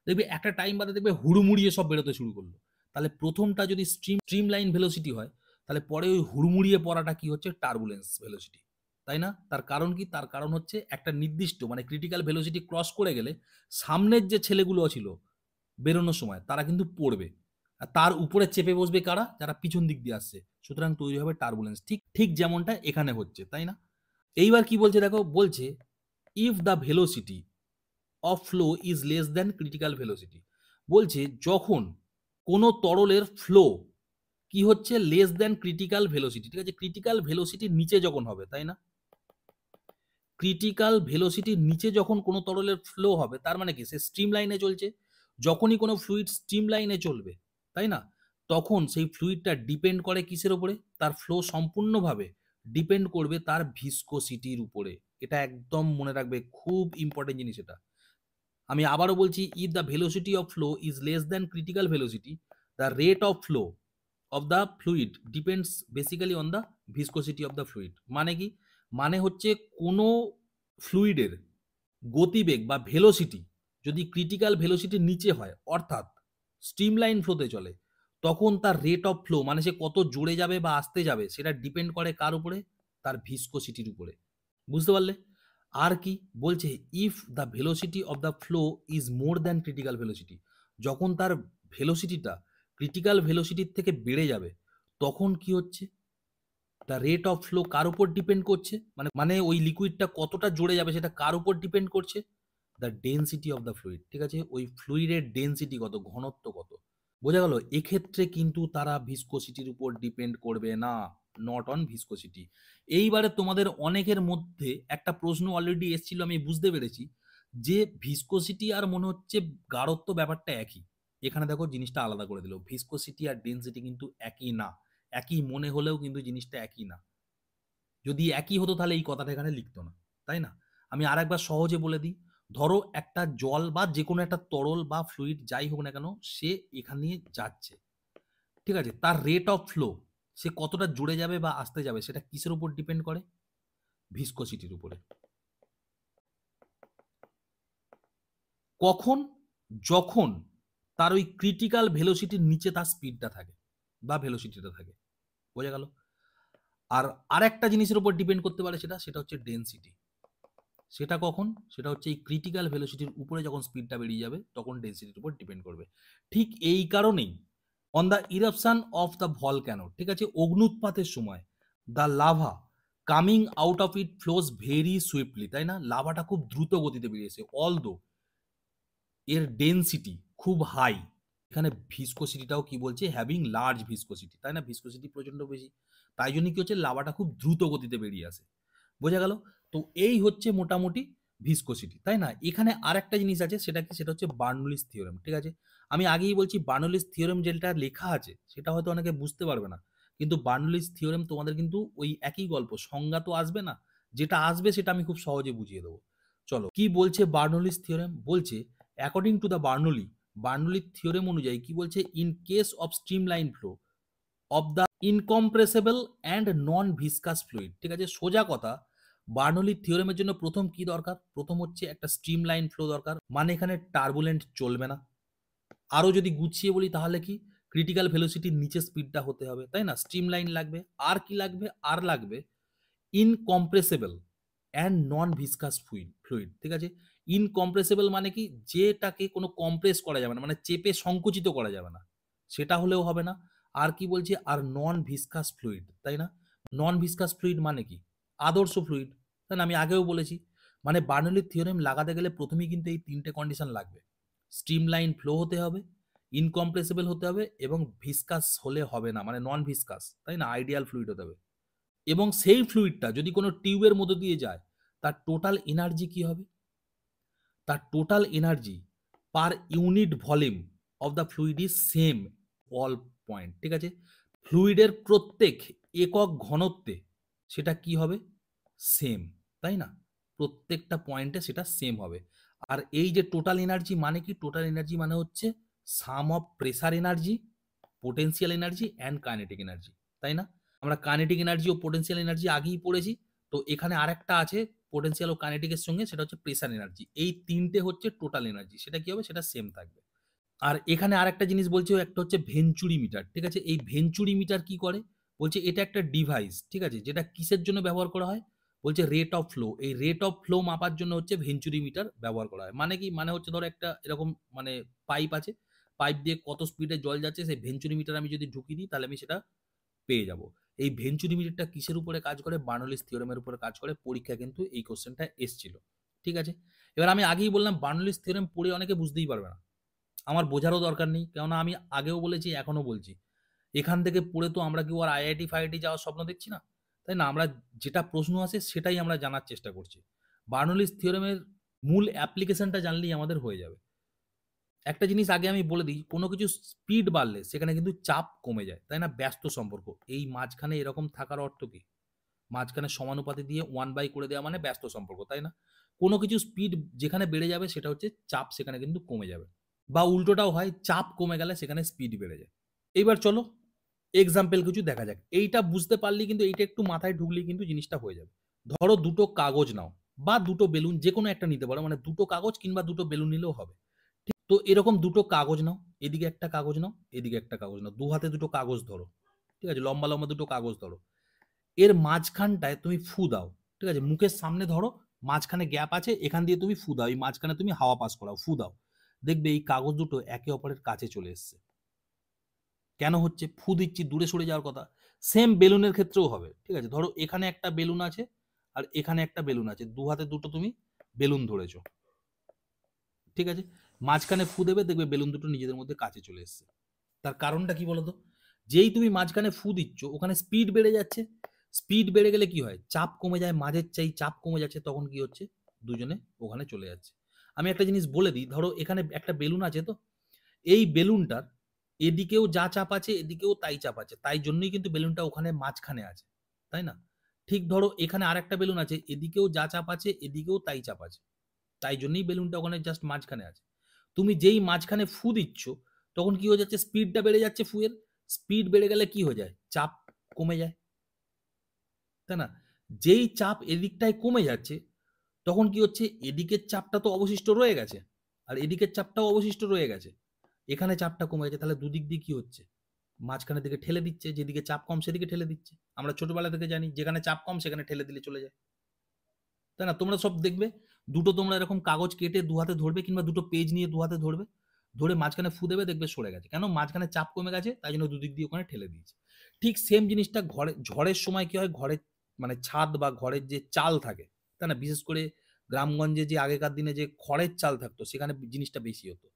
A: দেখবে একটা টাইম বাদে দেখবে হুড়মুড়িয়ে সব বেরোতে শুরু করলো। তাহলে ১ম টা যদি স্ট্রিম লাইন ভেলোসিটি হয়, তাহলে পরে ওই হুড়মুড়িয়ে পড়াটা কি হচ্ছে? Turbulence velocity. তাই না? তার কারণ কি? তার কারণ হচ্ছে একটা নির্দিষ্ট মানে ক্রিটিক্যাল ভেলোসিটি ক্রস করে গেলে সামনের যে ছেলেগুলো ছিল বেরোনোর সময় তারা কিন্তু পড়বে। আর তার উপরে চেপে বসবে কারা? যারা পিছন দিক দিয়ে আসছে। সুতরাং তৈরি হবে টার্বুলেন্স। ঠিক ঠিক যেমনটা এখানে হচ্ছে, তাই না? এইবার কি বলছে দেখো, বলছে if the velocity of flow is less than critical velocity. বলছে যখন কোনো তরলের ফ্লো কি হচ্ছে? Less than critical velocity. ঠিক আছে? ক্রিটিক্যাল ভেলোসিটির নিচে যখন হবে, তাই না? ক্রিটিক্যাল ভেলোসিটির নিচে যখন কোনো তরলের ফ্লো হবে তার মানে কি? সে স্ট্রিম লাইনে চলছে। যখনই কোনো ফ্লুইড স্ট্রিম লাইনে চলবে, তাই না? তখন সেই ফ্লুইডটা ডিপেন্ড করে কিসের উপরে? তার ফ্লো সম্পূর্ণভাবে ডিপেন্ড করবে তার ভিসকোসিটির উপরে। এটা একদম মনে রাখবে, খুব ইম্পর্টেন্ট জিনিস এটা। আমি আবারও বলছি, if the velocity of flow is less than critical velocity, the rate of flow of the fluid depends basically on the viscosity of the fluid. মানে কি? মানে হচ্ছে কোনো ফ্লুইডের গতিবেগ বা ভেলোসিটি যদি ক্রিটিক্যাল ভেলোসিটির নিচে হয়, অর্থাৎ স্ট্রিমলাইন ফ্লোতে চলে, তখন তার রেট অফ ফ্লো মানে সে কত জোরে যাবে বা আসতে যাবে সেটা ডিপেন্ড করে কার উপরে? তার ভিসকোসিটির উপরে। বুঝতে পারলে? আর কি বলছে? If the velocity of the flow is more than critical velocity, যখন তার ভেলোসিটিটা ক্রিটিক্যাল ভেলোসিটির থেকে বেড়ে যাবে, তখন কি হচ্ছে? দ্য রেট অফ ফ্লো কার উপর ডিপেন্ড করছে? মানে ওই লিকুইডটা কতটা জোরে যাবে সেটা কার উপর ডিপেন্ড করছে? The density of the fluid. ঠিক আছে? ওই ফ্লুইডের ডেনসিটি কত, ঘনত্ব কত। বোঝা গেল? এক্ষেত্রে কিন্তু তারা ভিসকোসিটির উপর ডিপেন্ড করবে না, নট অন ভিসকোসিটি। এইবারে তোমাদের অনেকের মধ্যে একটা প্রশ্ন অলরেডি এসেছিল, আমি বুঝতে পেরেছি যে ভিসকোসিটি আর মনে হচ্ছে গাঢ়ত্ব ব্যাপারটা একই। এখানে দেখো জিনিসটা আলাদা করে দিল, ভিসকোসিটি আর ডেনসিটি কিন্তু একই না। একই মনে হলেও কিন্তু জিনিসটা একই না। যদি একই হতো তাহলে এই কথাটা এখানে লিখতো না, তাই না? আমি আরেকবার সহজে বলে দিই। ধরো একটা জল বা যেকোনো একটা তরল বা ফ্লুইড যাই হোক না কেন, সে এখান দিয়ে যাচ্ছে। ঠিক আছে? তার রেট অফ ফ্লো, সে কতটা জুড়ে যাবে বা আসতে যাবে সেটা কিসের উপর ডিপেন্ড করে? ভিসকোসিটির উপরে। কখন? যখন তার ওই ক্রিটিক্যাল ভেলোসিটির নিচে তার স্পিডটা থাকে বা ভেলোসিটিটা থাকে। বোঝা গেল? আর আরেকটা জিনিসের উপর ডিপেন্ড করতে পারে, সেটা হচ্ছে ডেনসিটি। সেটা কখন? সেটা হচ্ছে এই ক্রিটিক্যাল ভেলোসিটির উপরে যখন স্পিডটা বেরিয়ে যাবে তখন ডেনসিটির উপর ডিপেন্ড করবে। ঠিক এই কারণেই on the eruption of the volcano, ঠিক আছে, অগ্নুৎপাতের সময় the lava coming out of it flows very swiftly, তাই না? লাভাটা খুব দ্রুত গতিতে বেরিয়েছে, অলদো এর ডেনসিটি খুব হাই। এখানে ভিসকোসিটিটাও কি বলছে? হ্যাভিং লার্জ ভিসকোসিটি, তাই না? ভিসকোসিটি প্রচন্ড বেশি, তাই জন্য কি হচ্ছে? লাভাটা খুব দ্রুত গতিতে বেরিয়ে আসে। বোঝা গেল? তো এই হচ্ছে মোটামুটি ভিসকোসিটি, তাই না? এখানে আরেকটা জিনিস আছে, সেটা কি? সেটা হচ্ছে বার্নৌলিস থিওরেম। ঠিক আছে? আমি আগেই বলছি বার্নৌলিস থিওরেম যেটা লেখা আছে সেটা হয়তো অনেকে বুঝতে পারবে না, কিন্তু বার্নৌলিস থিওরেম তোমাদের কিন্তু ওই একই গল্প, সংজ্ঞা তো আসবে না, যেটা আসবে সেটা আমি খুব সহজে বুঝিয়ে দেবো। চলো কি বলছে বার্নৌলিস থিওরেম। বলছে according to the Bernoulli theorem অনুযায়ী কি বলছে? In case of streamline flow of the incompressible and non viscous fluid. ঠিক আছে? সোজা কথা, বার্নৌলির থিওরেমের জন্য প্রথম কি দরকার? প্রথম হচ্ছে একটা স্ট্রিমলাইন ফ্লো দরকার, মানে এখানে টার্বুলেন্ট চলবে না। আরো যদি গুছিয়ে বলি তাহলে কি? ক্রিটিক্যাল ভেলোসিটির নিচে স্পিডটা হতে হবে, তাই না? স্ট্রিমলাইন লাগবে। আর কি লাগবে? আর লাগবে ইনকম্প্রেসেবল অ্যান্ড নন ভিসকাস ফ্লুইড। ঠিক আছে? ইনকম্প্রেসেবল মানে কি? যেটাকে কোনো কম্প্রেস করা যাবে না, মানে চেপে সংকুচিত করা যাবে না, সেটা হলেও হবে না। আর কি বলছে? আর নন ভিসকাস ফ্লুইড, তাই না? নন ভিসকাস ফ্লুইড মানে কি? আদর্শ ফ্লুইড, তাই না? আমি আগেও বলেছি, মানে বার্নৌলির থিওরেম লাগাতে গেলে প্রথমেই কিন্তু এই তিনটে কন্ডিশন লাগবে। স্ট্রিমলাইন ফ্লো হতে হবে, ইনকম্প্রেসেবল হতে হবে, এবং ভিসকাস হলে হবে না, মানে নন ভিসকাস, তাই না? আইডিয়াল ফ্লুইড হতে হবে। এবং সেই ফ্লুইডটা যদি কোনো টিউবের মধ্যে দিয়ে যায়, তার টোটাল এনার্জি কি হবে? তার total energy per unit volume of the fluid is same all point. ঠিক আছে? ফ্লুইডের প্রত্যেক একক ঘনত্বে সেটা কি হবে? সেম, তাই না? প্রত্যেকটা পয়েন্টে সেটা সেম হবে। আর এই যে টোটাল এনার্জি মানে কি? টোটাল এনার্জি মানে হচ্ছে sum of pressure energy, potential energy and kinetic energy, তাই না? আমরা কাইনেটিক এনার্জি ও পোটেনশিয়াল এনার্জি আগেই পড়েছি। তো এখানে আরেকটা আছে পোটেনশিয়াল ও কাইনেটিকের সঙ্গে, সেটা হচ্ছে প্রেসার এনার্জি। এই ৩ টে হচ্ছে টোটাল এনার্জি। সেটা কি হবে? সেটা সেম থাকবে। আর এখানে আরেকটা জিনিস বলছে, একটা হচ্ছে ভেঞ্চুরি মিটার, ঠিক আছে? এই ভেঞ্চুরি মিটার কি করে? বলছে এটা একটা ডিভাইস, ঠিক আছে? যেটা কিসের জন্য ব্যবহার করা হয়? বলছে রেট অফ ফ্লো। এই রেট অফ ফ্লো মাপার জন্য হচ্ছে ভেঞ্চুরি মিটার ব্যবহার করা হয়। মানে কি? মানে হচ্ছে ধরো একটা এরকম মানে পাইপ আছে। পাইপ দিয়ে কত স্পিডে জল যাচ্ছে সেই ভেঞ্চুরি মিটার আমি যদি ঢুকিয়ে দিই তাহলে আমি সেটা পেয়ে যাব। এই ভেঞ্চুরি মিটারটা কিসের উপরে কাজ করে? বার্নৌলিস থিওরেমের উপরে কাজ করে। পরীক্ষায় কিন্তু এই কোশ্চেনটা এসছিল। ঠিক আছে? এবার আমি আগেই বললাম বার্নৌলিস থিওরেম পড়ে অনেকে বুঝতেই পারবে না। আমার বোঝারও দরকার নেই, কেননা আমি আগেও বলেছি এখনো বলছি, এখান থেকে পড়ে তো আমরা কেউ আর আইআইটি ফাইআইটি যাওয়ার স্বপ্ন দেখছি না, তাই না? আমরা যেটা প্রশ্ন আছে সেটাই আমরা জানার চেষ্টা করছি। বার্নৌলিস থিওরেমের মূল অ্যাপ্লিকেশনটা জানলেই আমাদের হয়ে যাবে। একটা জিনিস আগে আমি বলে দিই, কোনো কিছু স্পিড বাড়লে সেখানে কিন্তু চাপ কমে যায়, তাই না? ব্যস্ত সম্পর্ক, এই মাঝখানে এরকম থাকার অর্থ কি? মাঝখানে সমানুপাতি দিয়ে 1/, করে দেওয়া মানে ব্যস্ত সম্পর্ক, তাই না? কোনো কিছু স্পিড যেখানে বেড়ে যাবে সেটা হচ্ছে চাপ সেখানে কিন্তু কমে যাবে, বা উল্টোটাও হয়, চাপ কমে গেলে সেখানে স্পিড বেড়ে যায়। এইবার চলো এক্সাম্পল কিছু দেখা যাক। এইটা বুঝতে পারলেই কিন্তু, এইটা একটু মাথায় ঢুকলেই কিন্তু জিনিসটা হয়ে যাবে। ধরো দুটো কাগজ নাও বা দুটো বেলুন, যে কোনো একটা নিতে পারো, মানে দুটো কাগজ কিংবা দুটো বেলুন নিলেও হবে। ঠিক তো এরকম দুটো কাগজ নাও, এদিকে একটা কাগজ নাও, এদিকে একটা কাগজ নাও, দু হাতে দুটো কাগজ ধরো, ঠিক আছে? লম্বা লম্বা দুটো কাগজ ধরো। এর মাঝখানটায় তুমি ফু দাও, ঠিক আছে? মুখের সামনে ধরো, মাঝখানে গ্যাপ আছে, এখান দিয়ে তুমি ফু দাও, এই মাঝখানে তুমি হাওয়া পাস করাও, ফু দাও। দেখবে এই কাগজ দুটো একে অপরের কাছে চলে এসছে। কেন হচ্ছে? ফু দিচ্ছি, দূরে সরে যাওয়ার কথা। সেম বেলুনের ক্ষেত্রেও হবে, ঠিক আছে? ধরো এখানে একটা বেলুন আছে আর এখানে একটা বেলুন আছে, দু হাতে দুটো তুমি বেলুন ধরেছো, ঠিক আছে? মাঝখানে ফু দেবে, দেখবে বেলুন দুটো নিজেদের মধ্যে কাছে চলে এসছে। তার কারণটা কি বলতো? যেই তুমি মাঝখানে ফু দিচ্ছ ওখানে স্পিড বেড়ে যাচ্ছে। স্পিড বেড়ে গেলে কি হয়? চাপ কমে যায়, মাঝের চাই চাপ কমে যাচ্ছে, তখন কি হচ্ছে? দুজনে ওখানে চলে যাচ্ছে। আমি একটা জিনিস বলে দিই, ধরো এখানে একটা বেলুন আছে, তো এই বেলুনটার এদিকেও যা চাপ আছে এদিকেও তাই চাপ আছে, তাই জন্যই কিন্তু বেলুনটা ওখানে মাঝখানে আছে, তাই না? ঠিক ধরো এখানে আরেকটা বেলুন আছে, এদিকেও যা চাপ আছে এদিকেও তাই চাপ আছে, তাই জন্যই বেলুনটা ওখানে জাস্ট মাঝখানে আছে। তুমি যেই মাঝখানে ফু দিচ্ছ তখন কি হয়ে যাচ্ছে? স্পিডটা বেড়ে যাচ্ছে ফুয়ের। স্পিড বেড়ে গেলে কি হয়ে যায়? চাপ কমে যায়, তাই না? যেই চাপ এদিকটায় কমে যাচ্ছে তখন কি হচ্ছে? এদিকের চাপটা তো অবশিষ্ট রয়ে গেছে আর এদিকের চাপটাও অবশিষ্ট রয়ে গেছে। এখানে চাপটা কমে গেছে, তাহলে দুদিক দিয়ে কি হচ্ছে? মাঝখানের দিকে ঠেলে দিচ্ছে, যেদিকে চাপ কম সেদিকে ঠেলে দিচ্ছে। আমরা ছোটবেলা থেকে জানি যেখানে চাপ কম সেখানে ঠেলে দিলে চলে যায়, তাই না? তোমরা সব দেখবে, দুটো তোমরা এরকম কাগজ কেটে দু হাতে ধরবে কিংবা দুটো পেজ নিয়ে দু হাতে ধরবে, ধরে মাঝখানে ফু দেবে, দেখবে সরে গেছে। কেন? মাঝখানে চাপ কমে গেছে, তাই জন্য দুদিক দিয়ে ওখানে ঠেলে দিয়েছে। ঠিক সেম জিনিসটা ঘরে, ঝড়ের সময় কি হয়? ঘরের মানে ছাদ বা ঘরের যে চাল থাকে, তাই না? বিশেষ করে গ্রামগঞ্জে যে আগেকার দিনে যে খড়ের চাল থাকতো সেখানে জিনিসটা বেশি হতো।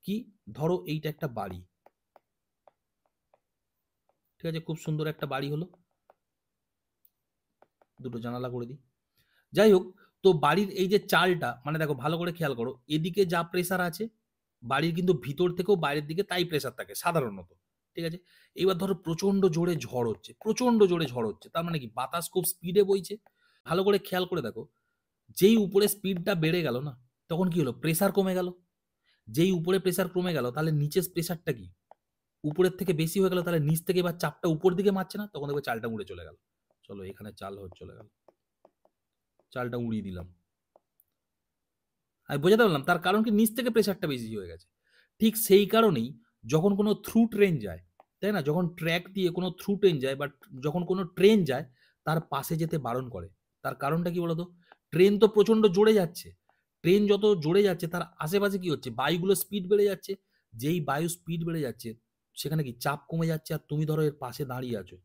A: কি? ধরো এইটা একটা বাড়ি, ঠিক আছে? খুব সুন্দর একটা বাড়ি হলো, দুটো জানালা করে দিই। যাই হোক, তো বাড়ির এই যে চালটা, মানে দেখো ভালো করে খেয়াল করো, এদিকে যা প্রেসার আছে বাড়ির কিন্তু ভিতর থেকেও বাইরের দিকে তাই প্রেসার থাকে সাধারণত, ঠিক আছে? এবার ধরো প্রচন্ড জোরে ঝড় হচ্ছে, প্রচন্ড জোরে ঝড় হচ্ছে, তার মানে কি? বাতাস খুব স্পিডে বইছে। ভালো করে খেয়াল করে দেখো, যেই উপরে স্পিডটা বেড়ে গেল না, তখন কি হলো? প্রেসার কমে গেল। যেই উপরে প্রেসার কমে গেল, তাহলে নিচের প্রেসারটা কি? উপরের থেকে বেশি হয়ে গেল, তাহলে নিচ থেকে এবার চাপটা উপর দিকে মারছে না, তখন দেখবে চালটা উড়ে চলে গেল। চলো এখানে চাল চলে গেল, চালটা উড়িয়ে দিলাম। আমি বোঝাতে পারলাম? তার কারণ কি? নিচ থেকে প্রেসারটা বেশি হয়ে গেছে। ঠিক সেই কারণেই যখন কোনো থ্রু ট্রেন যায়, তাই না? যখন ট্র্যাক দিয়ে কোনো থ্রু ট্রেন যায় বা যখন কোনো ট্রেন যায়, তার পাশে যেতে বারণ করে। তার কারণটা কি বলতো? ট্রেন তো প্রচন্ড জোরে যাচ্ছে। ট্রেন যত জোরে যাচ্ছে তার আশেপাশে কি হচ্ছে? বায়ুগুলোর স্পিড বেড়ে যাচ্ছে। যেই বায়ু স্পিড বেড়ে যাচ্ছে সেখানে কি চাপ কমে যাচ্ছে, আর তুমি ধরো এর পাশে দাঁড়িয়ে আছো।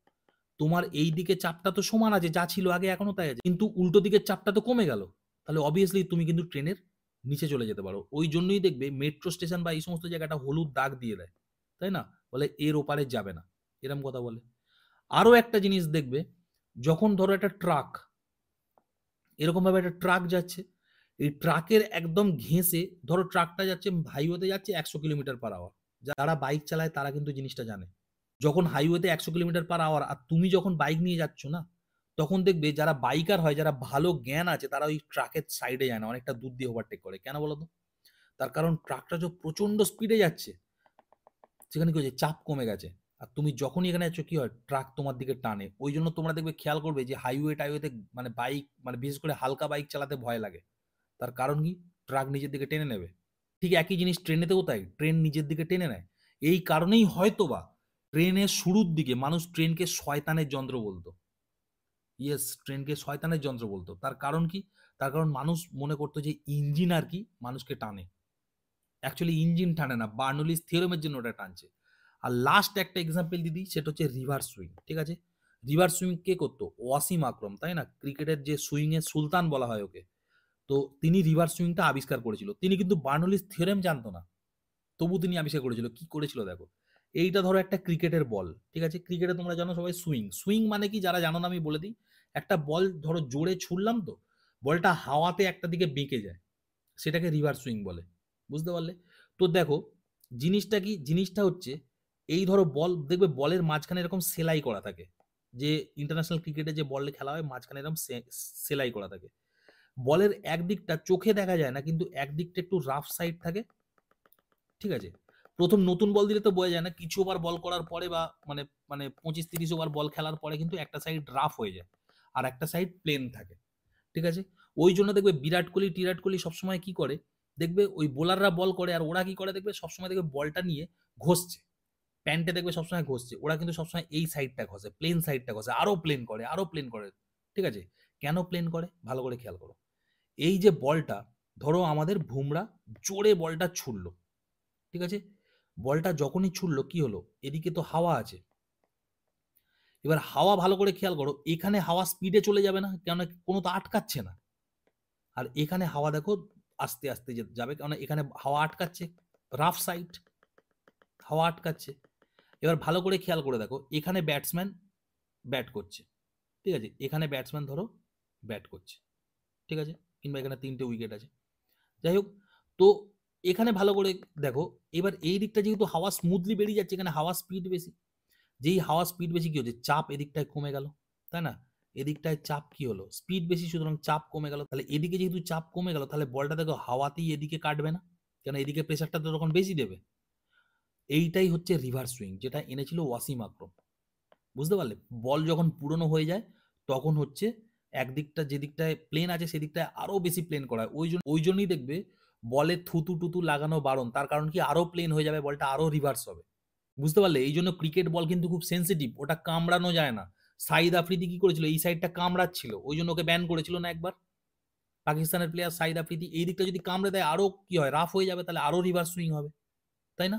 A: তোমার এই দিকে চাপটা তো সমান আছে, যা ছিল আগে এখনো তাই আছে। কিন্তু উল্টো দিকের চাপটা তো কমে গেল। তাহলে অবভিয়াসলি তুমি কিন্তু ট্রেনের নিচে চলে যেতে পারো। ওই জন্যই দেখবে মেট্রো স্টেশন বা এই সমস্ত জায়গাটা হলুদ দাগ দিয়ে দেয়, তাই না? বলে এর ওপারে যাবে না, এরম কথা বলে। আরো একটা জিনিস দেখবে, যখন ধরো একটা ট্রাক, এরকম ভাবে একটা ট্রাক যাচ্ছে, এই ট্রাকের একদম ঘেঁষে, ধরো ট্রাকটা যাচ্ছে হাইওয়েতে যাচ্ছে 100 কিলোমিটার পার আওয়ার, যারা বাইক চালায় তারা কিন্তু জিনিসটা জানে। যখন হাইওয়েতে 100 কিলোমিটার/আওয়ার আর তুমি যখন বাইক নিয়ে যাচ্ছ না, তখন দেখবে যারা বাইকার হয়, যারা ভালো জ্ঞান আছে, তারা ওই ট্রাকের সাইডে যায় না, অনেকটা দূর দিয়ে ওভারটেক করে। কেন বলো তো? তার কারণ ট্রাকটা যে প্রচণ্ড স্পিডে যাচ্ছে, সেখানে কি হচ্ছে, চাপ কমে গেছে। আর তুমি যখনই এখানে যাচ্ছ, কি হয়, ট্রাক তোমার দিকে টানে। ওই জন্য তোমরা দেখবে, খেয়াল করবে যে হাইওয়ে টাইওয়েতে মানে বাইক, মানে বিশেষ করে হালকা বাইক চালাতে ভয় লাগে। তার কারণ কি? ট্রাক নিজের দিকে টেনে নেবে। ঠিক একই জিনিস ট্রেনেতেও তাই, ট্রেন নিজের দিকে টেনে নেয়। এই কারণেই হয়তোবা ট্রেনের শুরুর দিকে মানুষ ট্রেনকে শয়তানের যন্ত্র বলতো। ইয়েস, ট্রেনকে শয়তানের যন্ত্র বলতো। তার কারণ কি? তার কারণ মানুষ মনে করতো যে ইঞ্জিন আর কি মানুষকে টানে। অ্যাকচুয়ালি ইঞ্জিন টানে না, বার্নৌলিস থিওরেমের জন্য ওটা টানছে। আর লাস্ট একটা এক্সাম্পল দিদি, সেটা হচ্ছে রিভার্স সুইং। ঠিক আছে, রিভার্স সুইং কে করতো? ওয়াসিম আকরম, তাই না? ক্রিকেটের যে সুইং এর সুলতান বলা হয় ওকে। তো তিনি রিভার্স সুইংটা আবিষ্কার করেছিল। তিনি কিন্তু বার্নৌলিস থিওরেম জানতো না, তবু তিনি আবিষ্কার করেছিল। কি করেছিল দেখো, এইটা ধরো একটা ক্রিকেটের বল। ঠিক আছে, ক্রিকেটে তোমরা জানো সবাই সুইং। সুইং মানে কি, যারা জানো না আমি বলে দিই। একটা বল ধরো জোরে ছুড়লাম, তো বলটা হাওয়াতে একটা দিকে বেঁকে যায়, সেটাকে রিভার্স সুইং বলে। বুঝতে পারলে? তো দেখো, জিনিসটা কি, জিনিসটা হচ্ছে এই ধরো বল, দেখবে বলের মাঝখানে এরকম সেলাই করা থাকে। যে ইন্টারন্যাশনাল ক্রিকেটে যে বল খেলা হয়, মাঝখানে এরকম সেলাই করা থাকে। বলের একদিকটা চোখে দেখা যায় না, কিন্তু একদিকটা একটু রাফ সাইড থাকে। ঠিক আছে, প্রথম নতুন বল দিলে তো বোঝা যায় না, কিছু ওভার বল করার পরে বা মানে মানে 25-30 ওভার বল খেলার পরে কিন্তু একটা সাইড রাফ হয়ে যায়, আর একটা সাইড প্লেন থাকে। ঠিক আছে, ওই জন্য দেখবে বিরাট কোহলি সবসময় কি করে, দেখবে ওই বোলাররা বল করে আর ওরা কি করে, দেখবে সবসময় দেখবে বলটা নিয়ে ঘষছে, প্যান্টে দেখবে সবসময় ঘষছে। ওরা কিন্তু সবসময় এই সাইডটা ঘষে, প্লেন সাইডটা ঘষে, আরো প্লেন করে, আরো প্লেন করে। ঠিক আছে, কেন প্লেন করে ভালো করে খেয়াল করো। এই যে বলটা, ধরো আমাদের বুমরা জোরে বলটা ছুড়লো, ঠিক আছে, বলটা যখনই ছুড়লো কি হলো, এদিকে তো হাওয়া আছে। এবার হাওয়া ভালো করে খেয়াল করো, এখানে হাওয়া স্পিডে চলে যাবে না, কেন? কোনো তো আটকাচ্ছে না। আর এখানে হাওয়া দেখো আস্তে আস্তে যাবে, কারণ এখানে হাওয়া আটকাচ্ছে, রাফ সাইড, হাওয়া আটকাচ্ছে। এবার ভালো করে খেয়াল করে দেখো, এখানে ব্যাটসম্যান ব্যাট করছে। ঠিক আছে, এখানে ব্যাটসম্যান ধরো ব্যাট করছে। ঠিক আছে, কিংবা এখানে 3টে উইকেট আছে। যাই হোক, তো এখানে ভালো করে দেখো, এবার এই দিকটা যেহেতু হাওয়া স্মুথলি বেরিয়ে যাচ্ছে, এখানে হাওয়া স্পিড বেশি। যেই হাওয়া স্পিড বেশি, কি হচ্ছে, চাপ এদিকটায় কমে গেল, তাই না? এদিকটায় চাপ কি হলো, স্পিড বেশি, সুতরাং চাপ কমে গেল। তাহলে এদিকে যেহেতু চাপ কমে গেল, তাহলে বলটা দেখো হাওয়াতেই এদিকে কাটবে না, কেন? এদিকে প্রেসারটা তো তখন বেশি দেবে। এইটাই হচ্ছে রিভার্স সুইং, যেটা এনেছিল ওয়াসিম আকরম। বুঝতে পারলে? বল যখন পুরনো হয়ে যায়, তখন হচ্ছে একদিকটা, যে দিকটায় প্লেন আছে সেদিকটায় আরো বেশি প্লেন করা হয়। ওই জন্যই দেখবে বলে থুতু টুতু লাগানো বারণ। তার কারণ কি, আরো প্লেন হয়ে যাবে, বলটা আরো রিভার্স হবে। বুঝতে পারলে? এই জন্য ক্রিকেট বল কিন্তু খুব সেন্সিটিভ, ওটা কামড়ানো যায় না। সাইদ আফ্রিদি কি করেছিল, এই সাইডটা কামড়াচ্ছিল, ওই জন্য ওকে ব্যান করেছিল না একবার। পাকিস্তানের প্লেয়ার সাইদ আফ্রিদি, এই দিকটা যদি কামড়ে দেয়, আরো কি হয়, রাফ হয়ে যাবে, তাহলে আরো রিভার্স সুইং হবে, তাই না?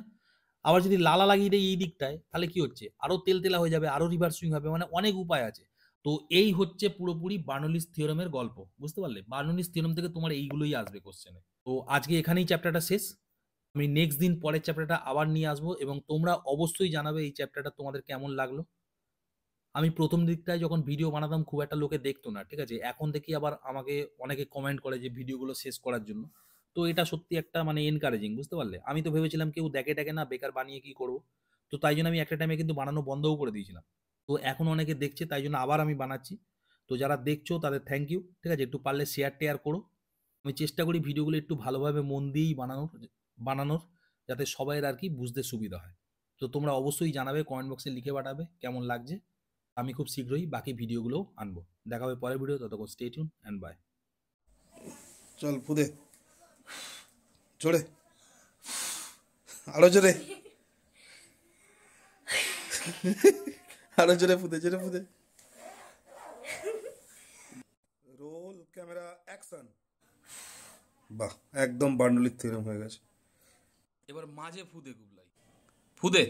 A: আবার যদি লালা লাগিয়ে দেয় এই দিকটায়, তাহলে কি হচ্ছে, আরো তেলতেলা হয়ে যাবে, আরো রিভার্স সুইং হবে। মানে অনেক উপায় আছে। তো এই হচ্ছে পুরোপুরি বার্নৌলিস থিওরেমের গল্প। বুঝতে পারলে? বার্নৌলিস থিওরেম থেকে তোমার এইগুলোই আসবে কোশ্চেনে। তো আজকে এখানেই চ্যাপ্টারটা শেষ। আমি নেক্সট দিন পরের চ্যাপ্টারটা আবার নিয়ে আসবো, এবং তোমরা অবশ্যই জানাবে এই চ্যাপ্টারটা তোমাদের কেমন লাগলো। আমি প্রথম দিকটায় যখন ভিডিও বানাতাম, খুব একটা লোকে দেখতো না। ঠিক আছে, এখন দেখি আবার আমাকে অনেকে কমেন্ট করে যে ভিডিওগুলো শেষ করার জন্য। তো এটা সত্যি একটা মানে এনকারেজিং। বুঝতে পারলে? আমি তো ভেবেছিলাম কেউ দেখে টেকে না, বেকার বানিয়ে কি করব। তো তাই জন্য আমি একটা টাইমে কিন্তু বানানো বন্ধও করে দিয়েছিলাম। তো এখন অনেকে দেখছে, তাই জন্য আবার আমি বানাচ্ছি। তো যারা দেখছো তাদের থ্যাংক ইউ। ঠিক আছে, একটু পারলে শেয়ার টেয়ার করো। আমি চেষ্টা করি ভিডিওগুলো একটু ভালোভাবে মন দিয়েই বানানোর, যাতে সবাইয়ের আর কি বুঝতে সুবিধা হয়। তো তোমরা অবশ্যই জানাবে, কমেন্ট বক্সে লিখে পাঠাবে কেমন লাগছে। আমি খুব শীঘ্রই বাকি ভিডিওগুলো আনবো। দেখা হবে পরের ভিডিও, ততক্ষণ স্টে টিউন অ্যান্ড বাই।
B: চল ফুদে, জোরে, আরো জোরে, আরো জোরে ফুদে, জোরে ফুদে। Roll camera action. বাহ, একদম বার্নৌলিস থিওরেম হয়ে গেছে।
A: এবার মাঝে ফুদে গুবলাই, ফুদে।